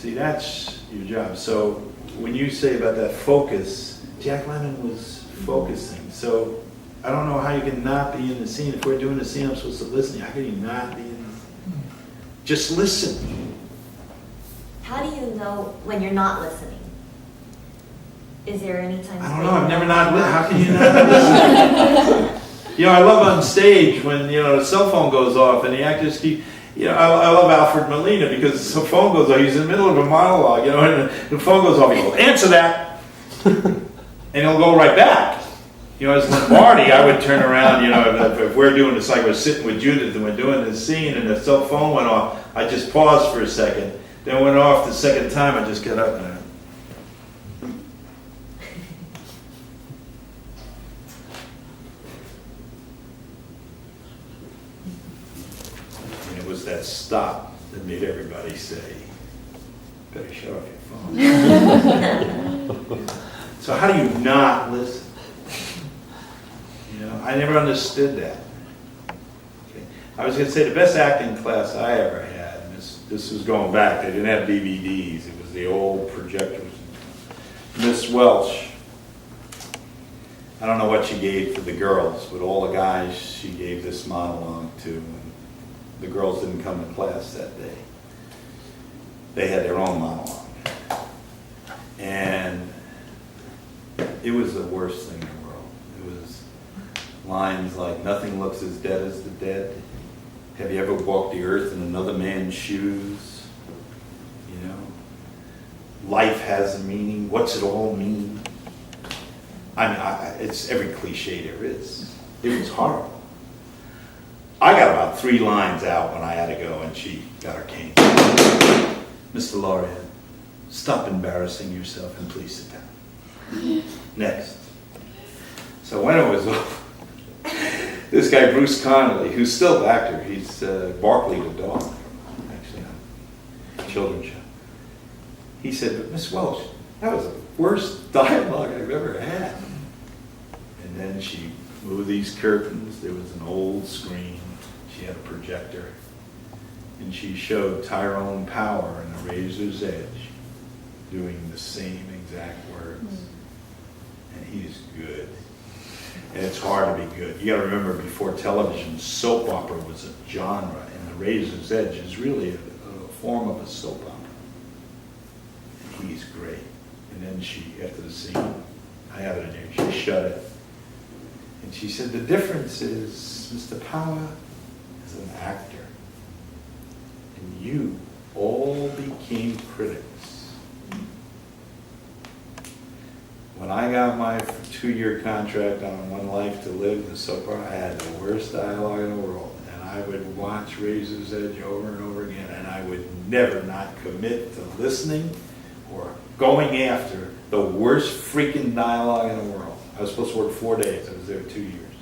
See, that's your job. So when you say about that focus, Jack Lemmon was focusing. So I don't know how you can not be in the scene. If we're doing the scene, I'm supposed to listen. How can you not be in the scene? Just listen. How do you know when you're not listening? Is there any time? I don't know. I've never not listened. How can you not listen? You know, I love on stage when, you know, the cell phone goes off and the actors keep, you know, I love Alfred Molina because the phone goes off. He's in the middle of a monologue, you know, and the phone goes off. He goes, answer that. And he'll go right back. You know, as Lombardi, I would turn around, you know, if we're doing this, like we're sitting with Judith and we're doing this scene and the cell phone went off, I just paused for a second. Then went off the second time, I just got up and it was that stop that made everybody say, better shut off your phone. So how do you not listen? You know, I never understood that. Okay. I was going to say the best acting class I ever had, and this was going back, they didn't have DVDs, it was the old projectors. Miss Welch, I don't know what she gave for the girls, but all the guys she gave this monologue to, and the girls didn't come to class that day. They had their own monologue. And it was the worst thing in the world. It was lines like, nothing looks as dead as the dead. Have you ever walked the earth in another man's shoes? You know? Life has a meaning. What's it all mean? I mean, it's every cliche there is. It was horrible. I got about 3 lines out when I had to go, and she got her cane. Mr. Lauria, stop embarrassing yourself and please sit down. Next. So when it was over, this guy, Bruce Connolly, who's still the actor, he's Barkley the dog, actually, on a children's show. He said, but Miss Welch, that was the worst dialogue I've ever had. And then she moved these curtains. There was an old screen. She had a projector. And she showed Tyrone Power in The Razor's Edge doing the same exact words. And he's good. And it's hard to be good. You got to remember, before television, soap opera was a genre, and The Razor's Edge is really a form of a soap opera. And he's great. And then she, after the scene, I have it in here, she shut it. And she said, the difference is Mr. Power is an actor. And you all became critics. When I got my 2-year contract on One Life to Live, the soap opera, I had the worst dialogue in the world. And I would watch Razor's Edge over and over again, and I would never not commit to listening or going after the worst freaking dialogue in the world. I was supposed to work 4 days. I was there 2 years.